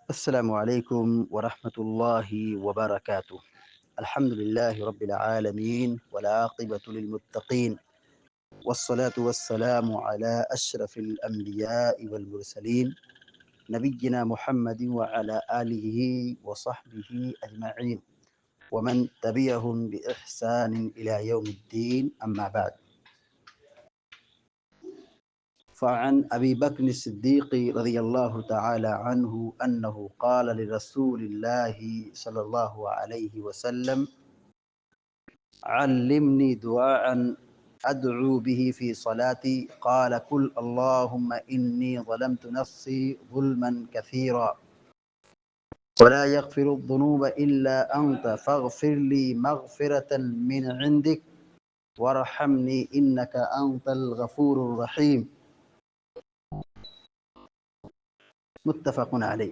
السلام عليكم ورحمة الله وبركاته. الحمد لله رب العالمين والعاقبة للمتقين، والصلاة والسلام على أشرف الأنبياء والمرسلين نبينا محمد وعلى آله وصحبه أجمعين ومن تبعهم بإحسان إلى يوم الدين. أما بعد، فعن أبي بكر الصديق رضي الله تعالى عنه أنه قال لرسول الله صلى الله عليه وسلم: علمني دعاء أدعو به في صلاتي. قال: قل اللهم إني ظلمت نفسي ظلما كثيرا ولا يغفر الذنوب إلا أنت فاغفر لي مغفرة من عندك وارحمني إنك أنت الغفور الرحيم. متفق علیہ.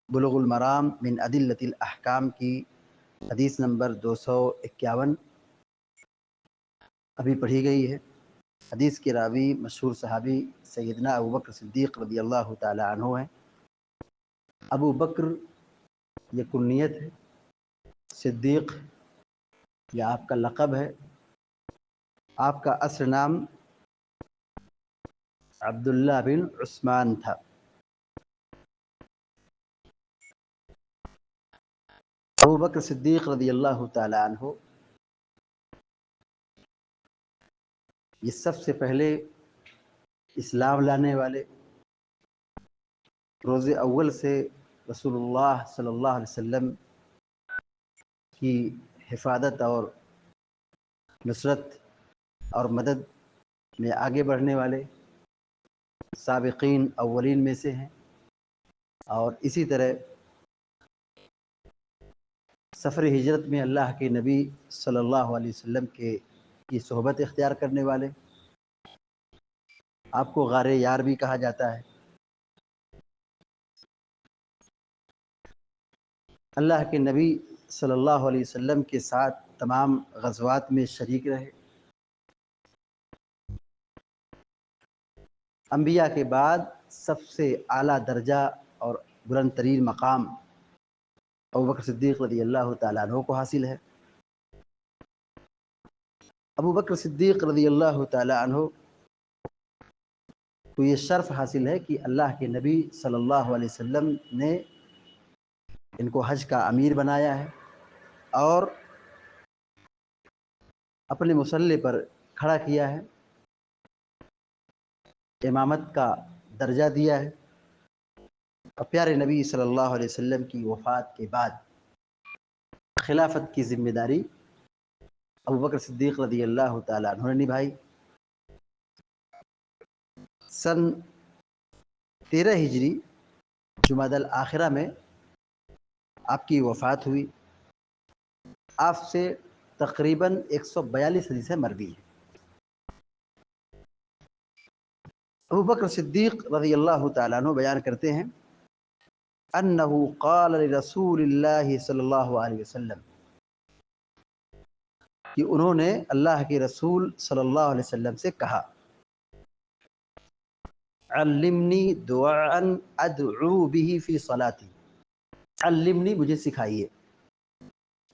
بلوغ المرام من ادلۃ الاحکام کی حدیث نمبر 251 ابھی پڑھی گئی ہے. حدیث کے راوی مشہور صحابی سیدنا ابو بکر صدیق رضی اللہ تعالی عنہ ہیں. ابو بکر یہ کنیت ہے، صدیق یہ آپ کا لقب ہے. آپ کا اصل نام عبداللہ بن عثمان تھا. ابو بکر صدیق رضی اللہ تعالی عنہ یہ سب سے پہلے اسلام لانے والے، روز اول سے رسول اللہ صلی اللہ علیہ وسلم کی حفاظت اور نصرت اور مدد میں آگے بڑھنے والے سابقین اولین میں سے ہیں. اور اسی طرح سفر ہجرت میں اللہ کے نبی صلی اللہ علیہ وسلم کی صحبت اختیار کرنے والے. آپ کو غار یار بھی کہا جاتا ہے. اللہ کے نبی صلی اللہ علیہ وسلم کے ساتھ تمام غزوات میں شریک رہے. انبیاء کے بعد سب سے اعلیٰ درجہ اور بلند ترین مقام ابوبکر صدیق رضی اللہ تعالیٰ عنہ کو حاصل ہے. ابوبکر صدیق رضی اللہ تعالیٰ عنہ کو یہ شرف حاصل ہے کہ اللہ کے نبی صلی اللہ علیہ وسلم نے ان کو حج کا امیر بنایا ہے اور اپنے مصلی پر کھڑا کیا ہے، امامت کا درجہ دیا ہے. اور پیارے نبی صلی اللہ علیہ وسلم کی وفات کے بعد خلافت کی ذمہ داری ابوبکر صدیق رضی اللہ تعالیٰ عنہ نے نبھائی. سن 13 ہجری جمادی الآخرہ میں آپ کی وفات ہوئی. آپ سے تقریباً 142 حدیثیں مروی ہیں. ابوبکر صدیق رضی اللہ تعالیٰ عنہ بیان کرتے ہیں انہ قال لرسول اللہ صلی اللہ علیہ وسلم کہ انہوں نے اللہ کے رسول صلی اللہ علیہ وسلم سے کہا: علمنی دعاء ادعو به فی صلاتی. علمنی مجھے سکھائیے،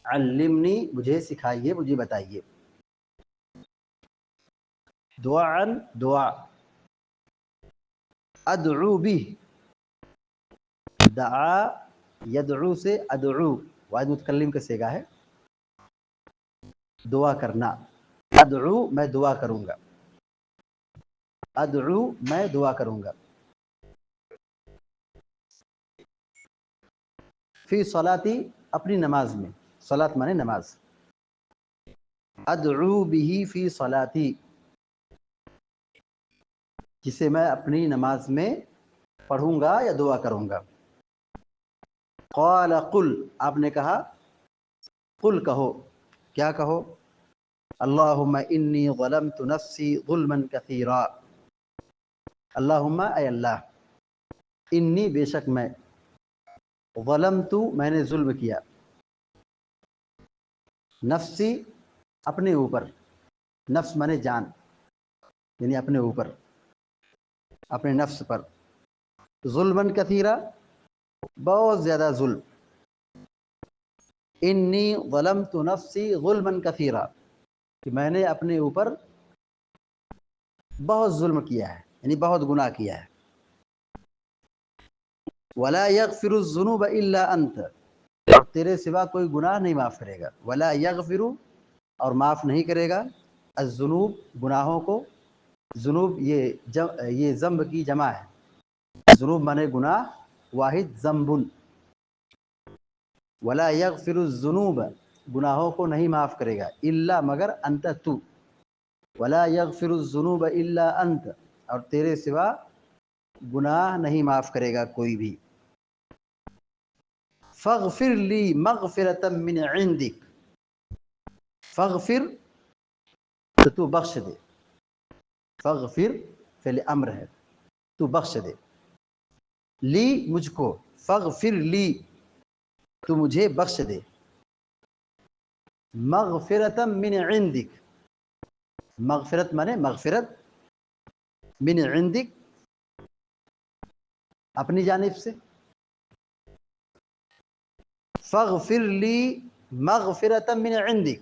علمنی مجھے سکھائیے، مجھے بتائیے. دعاء دعا، ادعو به دعا یدعو سے ادعو واحد متکلم کا صیغہ ہے، دعا کرنا. ادعو میں دعا کروں گا، ادعو میں دعا کروں گا. فی صلاتی اپنی نماز میں، صلاۃ مانے نماز. ادعو به فی صلاتی جسے میں اپنی نماز میں پڑھوں گا یا دعا کروں گا. قال قل آپ نے کہا قل کہو، کیا کہو؟ اللہم انی ظلمت نفسی ظلما کثیرا. اللہم اے اللہ، انی بے شک میں، ظلمت میں نے ظلم کیا، نفسی اپنے اوپر، نفس مانے جان یعنی اپنے اوپر، اپنے نفس پر. ظلمن کثیرا بہت زیادہ ظلم. انی ظلمت نفسی ظلما کثیرا، کہ میں نے اپنے اوپر بہت ظلم کیا ہے، یعنی بہت گناہ کیا ہے. ولا یغفر الذنوب الا انت، اور تیرے سوا کوئی گناہ نہیں معاف کرے گا. ولا یغفر، اور معاف نہیں کرے گا، الذنوب گناہوں کو. ذنوب یہ ذنب کی جمع ہے. ذنوب مانے گناہ، واحد ذنب. ولا یغفر الذنوب، گناہوں کو نہیں معاف کرے گا، الا مگر انت تو. ولا یغفر الذنوب الا انت، اور تیرے سوا گناہ نہیں معاف کرے گا کوئی بھی. فاغفر لی مغفرۃ من عندک، فاغفر تو تو بخش دے. فاغفر فعل امر ہے، تو بخش دے. لی مجھ کو، فاغفر لی تو مجھے بخش دے. مغفرۃ من عندک، مغفرت مانے مغفرت، من عندک اپنی جانب سے. فاغفر لی مغفرۃ من عندک،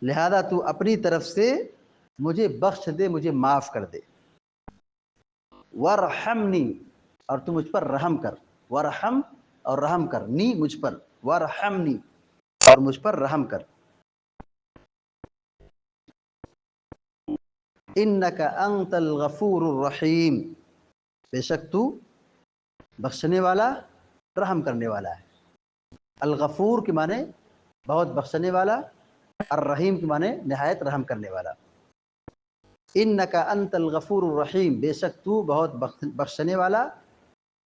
لہذا تو اپنی طرف سے مجھے بخش دے، مجھے معاف کر دے. ورحمنی، اور تو مجھ پر رحم کر. ورحم اور رحم کر، نی مجھ پر. ورحمنی، اور مجھ پر رحم کر. انک انت الغفور الرحیم، بے شک تو بخشنے والا، رحم کرنے والا ہے. الغفور کے معنی بہت بخشنے والا، الرحیم کے معنی نہایت رحم کرنے والا. انک انت الغفور الرحیم، بے شک تو بہت بخشنے والا،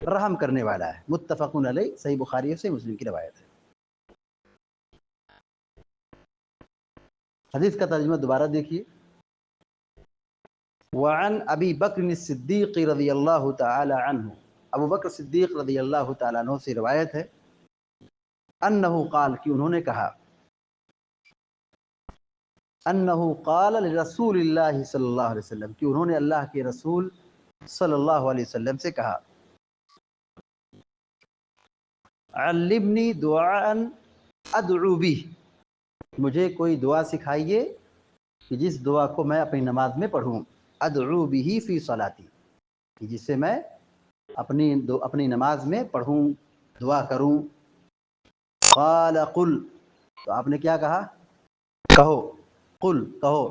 رحم کرنے والا ہے. متفق علیہ، صحیح بخاری اور صحیح مسلم کی روایت ہے. حدیث کا ترجمہ دوبارہ دیکھیے. وعن ابی بکر الصدیق رضی اللہ تعالی عنہ، ابو بکر صدیق رضی اللہ تعالیٰ عنہ سے روایت ہے. انہ قال، کہ انہوں نے کہا. انہ قال لرسول اللہ صلی اللہ علیہ وسلم، کہ انہوں نے اللہ کے رسول صلی اللہ علیہ وسلم سے کہا. علمنی دعاء ادعو بہ، مجھے کوئی دعا سکھائیے کہ جس دعا کو میں اپنی نماز میں پڑھوں. ادعو بہ فی صلاتی، کہ جس سے میں اپنی نماز میں پڑھوں، دعا کروں. قال قل، تو آپ نے کیا کہا؟ کہو. قل، کہو.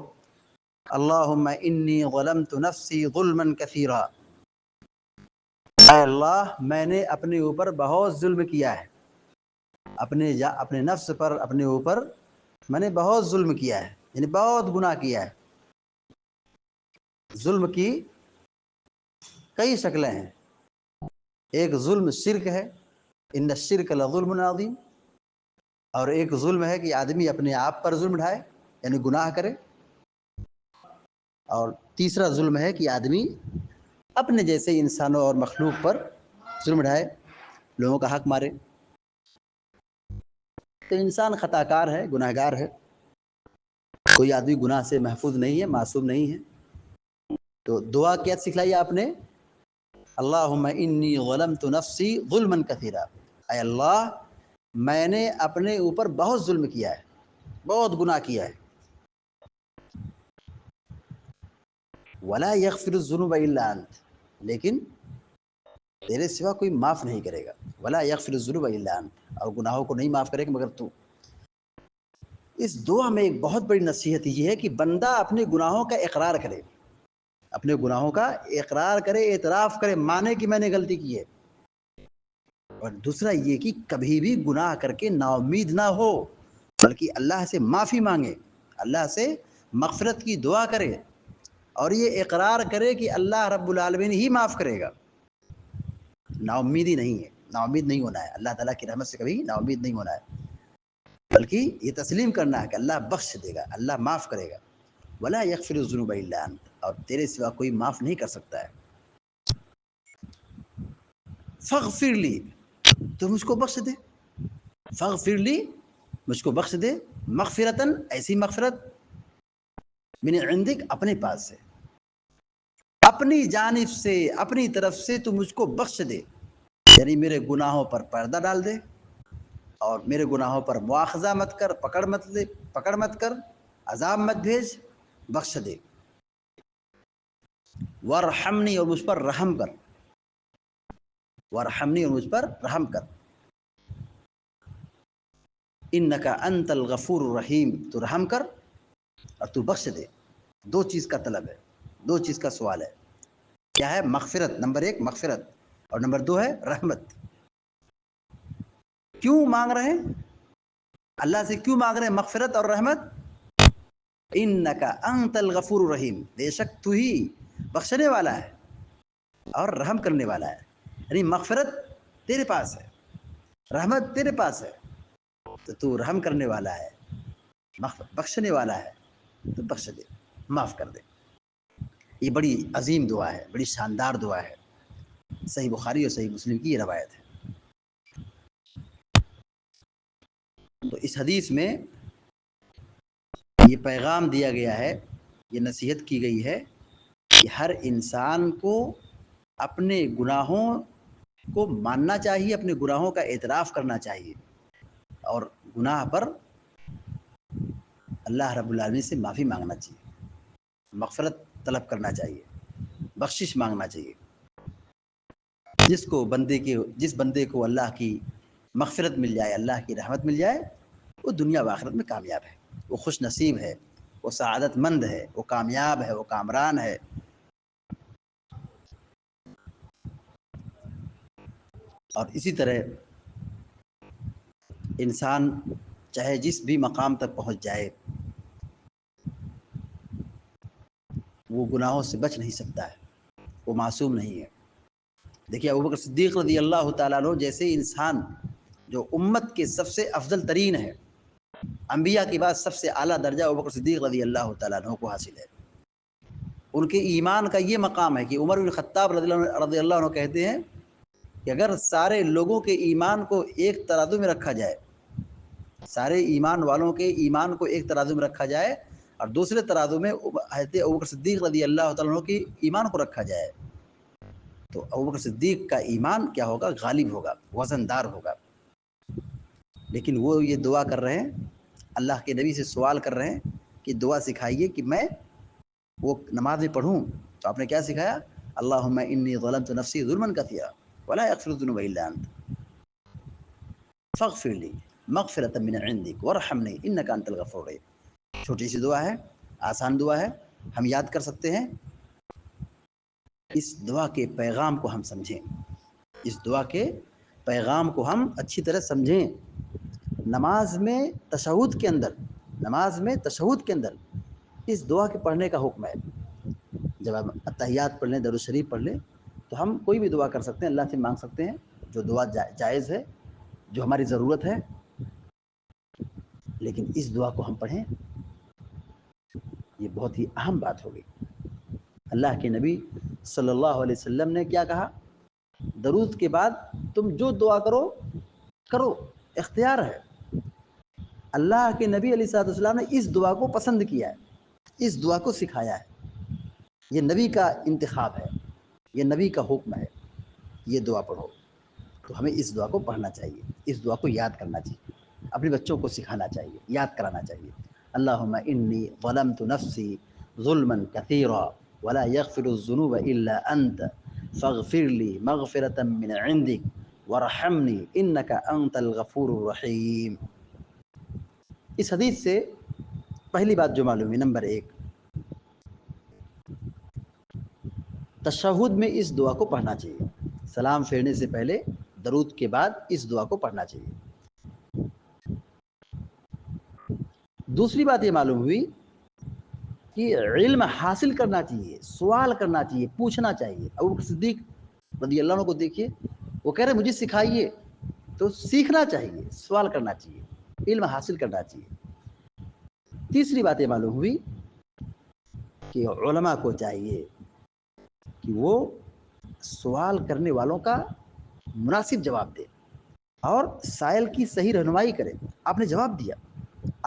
اللہم انی ظلمت نفسی ظلما کثیرا، اے اللہ میں نے اپنے اوپر بہت ظلم کیا ہے. اپنے نفس پر، اپنے اوپر میں نے بہت ظلم کیا ہے، یعنی بہت گناہ کیا ہے. ظلم کی کئی شکلیں ہیں. ایک ظلم شرک ہے، ان الشرک لظلم عظیم. اور ایک ظلم ہے کہ آدمی اپنے آپ پر ظلم ڈھائے، یعنی گناہ کرے. اور تیسرا ظلم ہے کہ آدمی اپنے جیسے انسانوں اور مخلوق پر ظلم ڈھائے، لوگوں کا حق مارے. تو انسان خطا کار ہے، گناہ گار ہے. کوئی آدمی گناہ سے محفوظ نہیں ہے، معصوم نہیں ہے. تو دعا کیا سکھلائی آپ نے؟ اللہم انی ظلمت نفسی ظلما کثیرا، اے اللہ میں نے اپنے اوپر بہت ظلم کیا ہے، بہت گناہ کیا ہے. ولا یغفر الذنوب الا انت، لیکن تیرے سوا کوئی معاف نہیں کرے گا. ولا یغفر الذنوب الا انت، اور گناہوں کو نہیں معاف کرے گا مگر تو. اس دعا میں ایک بہت بڑی نصیحت یہ ہے کہ بندہ اپنے گناہوں کا اقرار کرے، اپنے گناہوں کا اقرار کرے، اعتراف کرے، مانے کہ میں نے غلطی کی ہے. اور دوسرا یہ کہ کبھی بھی گناہ کر کے نا امید نہ ہو، بلکہ اللہ سے معافی مانگے، اللہ سے مغفرت کی دعا کرے، اور یہ اقرار کرے کہ اللہ رب العالمین ہی معاف کرے گا. نا امیدی نہیں ہے، نا امید نہیں ہونا ہے. اللہ تعالیٰ کی رحمت سے کبھی نا امید نہیں ہونا ہے، بلکہ یہ تسلیم کرنا ہے کہ اللہ بخش دے گا، اللہ معاف کرے گا. ولا یغفر الذنوب الا انت، اور تیرے سوا کوئی معاف نہیں کر سکتا ہے. فاغفر لی، تو مجھ کو بخش دے. فاغفر لی، مجھ کو بخش دے. مغفرتاً، ایسی مغفرت، من عندک، اپنے پاس سے، اپنی جانب سے اپنی طرف سے تو مجھ کو بخش دے، یعنی میرے گناہوں پر پردہ ڈال دے اور میرے گناہوں پر مواخذہ مت کر، پکڑ مت کر، عذاب مت بھیج، بخش دے۔ وارحمنی، اور مجھ پر رحم کر، وارحمنی، اور مجھ پر رحم کر، انک انت الغفور الرحیم، تو رحم کر اور تو بخش دے۔ دو چیز کا طلب ہے، دو چیز کا سوال ہے، کیا ہے؟ مغفرت، نمبر ایک مغفرت، اور نمبر دو ہے رحمت۔ کیوں مانگ رہے ہیں اللہ سے؟ کیوں مانگ رہے ہیں مغفرت اور رحمت؟ انک انت الغفور الرحیم، بے شک تو ہی بخشنے والا ہے اور رحم کرنے والا ہے، یعنی مغفرت تیرے پاس ہے، رحمت تیرے پاس ہے، تو تو رحم کرنے والا ہے، بخشنے والا ہے، تو بخش دے، معاف کر دے۔ یہ بڑی عظیم دعا ہے، بڑی شاندار دعا ہے، صحیح بخاری اور صحیح مسلم کی یہ روایت ہے۔ تو اس حدیث میں یہ پیغام دیا گیا ہے، یہ نصیحت کی گئی ہے کہ ہر انسان کو اپنے گناہوں کو ماننا چاہیے، اپنے گناہوں کا اعتراف کرنا چاہیے، اور گناہ پر اللہ رب العالمین سے معافی مانگنا چاہیے، مغفرت طلب کرنا چاہیے، بخشش مانگنا چاہیے۔ جس بندے کو اللہ کی مغفرت مل جائے، اللہ کی رحمت مل جائے، وہ دنیا و آخرت میں کامیاب ہے، وہ خوش نصیب ہے، وہ سعادت مند ہے، وہ کامیاب ہے، وہ کامران ہے۔ اور اسی طرح انسان چاہے جس بھی مقام تک پہنچ جائے، وہ گناہوں سے بچ نہیں سکتا ہے، وہ معصوم نہیں ہے۔ دیکھیے ابوبکر صدیق رضی اللہ تعالیٰ عنہ جیسے انسان جو امت کے سب سے افضل ترین ہے، انبیاء کے بعد سب سے اعلیٰ درجہ ابوبکر صدیق رضی اللہ تعالیٰ عنہ کو حاصل ہے۔ ان کے ایمان کا یہ مقام ہے کہ عمر بن خطاب رضی اللہ عنہ کہتے ہیں کہ اگر سارے لوگوں کے ایمان کو ایک ترازو میں رکھا جائے، سارے ایمان والوں کے ایمان کو ایک ترازو میں رکھا جائے اور دوسرے ترازو میں حضرت ابوبکر صدیق رضی اللہ تعالیٰ عنہ کی ایمان کو رکھا جائے، تو ابوبکر صدیق کا ایمان کیا ہوگا؟ غالب ہوگا، وزن دار ہوگا۔ لیکن وہ یہ دعا کر رہے ہیں، اللہ کے نبی سے سوال کر رہے ہیں کہ دعا سکھائیے کہ میں وہ نماز میں پڑھوں، تو آپ نے کیا سکھایا؟ اللہم انی ظلمت نفسی ظلما کثیرا ولا یغفر الذنوب الا انت فاغفر لی مغفرۃ من عندک وارحمنی انک انت الغفور الرحیم۔ چھوٹی سی دعا ہے، آسان دعا ہے، ہم یاد کر سکتے ہیں۔ اس دعا کے پیغام کو ہم سمجھیں، اس دعا کے پیغام کو ہم اچھی طرح سمجھیں۔ نماز میں تشہد کے اندر اس دعا کے پڑھنے کا حکم ہے۔ جب ہم اتحیات پڑھ لیں، درود شریف پڑھ لیں، تو ہم کوئی بھی دعا کر سکتے ہیں، اللہ سے مانگ سکتے ہیں جو دعا جائز ہے، جو ہماری ضرورت ہے، لیکن اس دعا کو ہم پڑھیں، یہ بہت ہی اہم بات ہوگی۔ اللہ کے نبی صلی اللہ علیہ وسلم نے کیا کہا؟ درود کے بعد تم جو دعا کرو، اختیار ہے۔ اللہ کے نبی علیہ الصلوۃ والسلام نے اس دعا کو پسند کیا ہے، اس دعا کو سکھایا ہے، یہ نبی کا انتخاب ہے، یہ نبی کا حکم ہے، یہ دعا پڑھو۔ تو ہمیں اس دعا کو پڑھنا چاہیے، اس دعا کو یاد کرنا چاہیے، اپنے بچوں کو سکھانا چاہیے، یاد کرانا چاہیے۔ اللہم انی ظلمت نفسی ظلما کثیرا ولا یغفر الذنوب الا انت فاغفر لی مغفرۃ من عندک وارحمنی انک انت الغفور الرحیم۔ اس حدیث سے پہلی بات جو معلوم ہے، نمبر ایک، تشہد میں اس دعا کو پڑھنا چاہیے، سلام پھیرنے سے پہلے درود کے بعد اس دعا کو پڑھنا چاہیے۔ دوسری بات یہ معلوم ہوئی کہ علم حاصل کرنا چاہیے، سوال کرنا چاہیے، پوچھنا چاہیے۔ ابوبکر صدیق رضی اللہ عنہ کو دیکھیے، وہ کہہ رہے مجھے سکھائیے، تو سیکھنا چاہیے، سوال کرنا چاہیے، علم حاصل کرنا چاہیے۔ تیسری بات یہ معلوم ہوئی کہ علماء کو چاہیے کہ وہ سوال کرنے والوں کا مناسب جواب دے اور سائل کی صحیح رہنمائی کرے۔ آپ نے جواب دیا،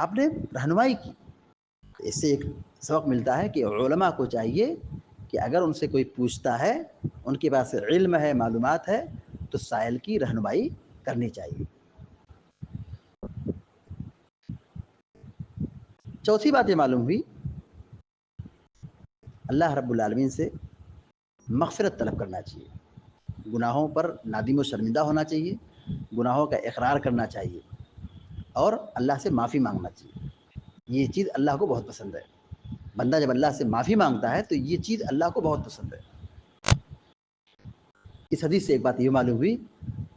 آپ نے رہنمائی کی، اس سے ایک سبق ملتا ہے کہ علماء کو چاہیے کہ اگر ان سے کوئی پوچھتا ہے، ان کے پاس علم ہے، معلومات ہے، تو سائل کی رہنمائی کرنی چاہیے۔ چوتھی بات یہ معلوم ہوئی، اللہ رب العالمین سے مغفرت طلب کرنا چاہیے، گناہوں پر نادم و شرمندہ ہونا چاہیے، گناہوں کا اقرار کرنا چاہیے، اور اللہ سے معافی مانگنا چاہیے۔ یہ چیز اللہ کو بہت پسند ہے۔ بندہ جب اللہ سے معافی مانگتا ہے تو یہ چیز اللہ کو بہت پسند ہے۔ اس حدیث سے ایک بات یہ معلوم ہوئی،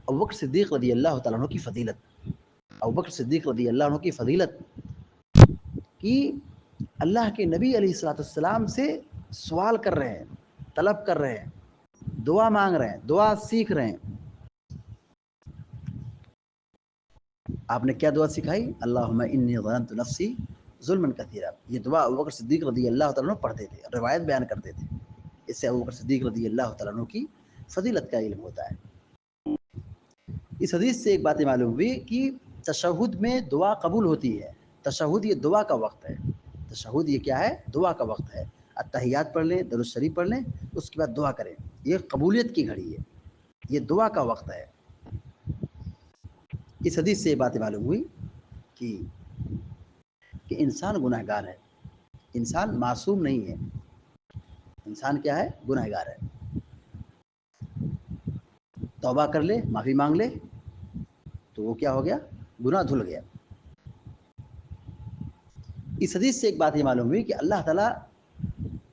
ابوبکر صدیق رضی اللہ تعالیٰ عنہ کی فضیلت، ابوبکر صدیق رضی اللہ عنہ کی فضیلت کہ اللہ کے نبی علیہ الصلوۃ والسلام سے سوال کر رہے ہیں، طلب کر رہے ہیں، دعا مانگ رہے ہیں، دعا سیکھ رہے ہیں۔ آپ نے کیا دعا سکھائی؟ اللہم انی ظلمت نفسی ظلما کثیرا۔ یہ دعا ابوبکر صدیق رضی اللہ تعالیٰ عنہ پڑھتے تھے، روایت بیان کرتے تھے۔ اس سے ابوبکر صدیق رضی اللہ تعالیٰ عنہ کی فضیلت کا علم ہوتا ہے۔ اس حدیث سے ایک بات معلوم ہوئی کہ تشہد میں دعا قبول ہوتی ہے۔ تشہد یہ دعا کا وقت ہے۔ تشہد یہ کیا ہے؟ دعا کا وقت ہے۔ اتحیات پڑھ لیں، درود الشریف پڑھ لیں، اس کے بعد دعا کریں، یہ قبولیت کی گھڑی ہے، یہ دعا کا وقت ہے۔ اس حدیث سے یہ بات معلوم ہوئی کہ انسان گناہ گار ہے، انسان معصوم نہیں ہے، انسان کیا ہے؟ گناہ گار ہے۔ توبہ کر لے، معافی مانگ لے تو وہ کیا ہو گیا؟ گناہ دھل گیا۔ اس حدیث سے ایک بات یہ معلوم ہوئی کہ اللہ تعالیٰ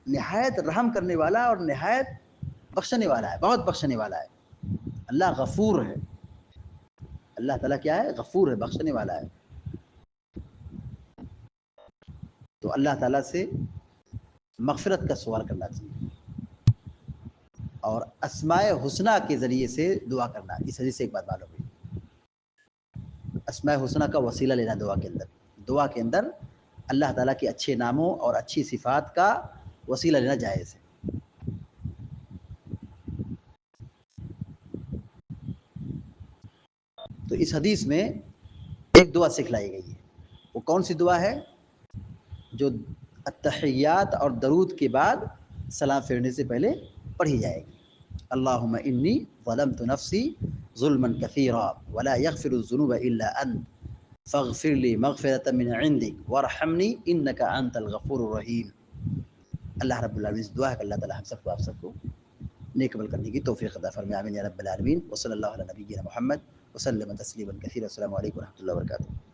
نہایت رحم کرنے والا اور نہایت بخشنے والا ہے، بہت بخشنے والا ہے۔ اللہ غفور ہے، اللہ تعالیٰ کیا ہے؟ غفور ہے، بخشنے والا ہے۔ تو اللہ تعالیٰ سے مغفرت کا سوال کرنا چاہیے اور اسماء حسنہ کے ذریعے سے دعا کرنا۔ اس حدیث سے ایک بات معلوم ہوئی، اسماء حسنہ کا وسیلہ لینا دعا کے اندر، دعا کے اندر اللہ تعالیٰ کے اچھے ناموں اور اچھی صفات کا وسیلہ لینا جائز ہے۔ تو اس حدیث میں ایک دعا سکھلائی گئی ہے، وہ کون سی دعا ہے؟ جو التحیات اور درود کے بعد سلام پھیرنے سے پہلے پڑھی جائے گی۔ اللہم انی ظلمت نفسی ظلما کثیرا ولا یغفر الذنوب الا انت فاغفر لی مغفرۃ من عندک وارحمنی انک انت الغفور الرحیم۔ اللہ رب العالمین سے دعا ہے کہ اللہ تعالی ہم سب کو، آپ سب کو نیک عمل کرنے کی توفیق عطا فرمائے، آمین یا رب العالمین۔ وصلی اللہ علی نبینا محمد وسلم تسلیما کثیرا۔ السلام علیکم و رحمۃ اللہ وبرکاتہ۔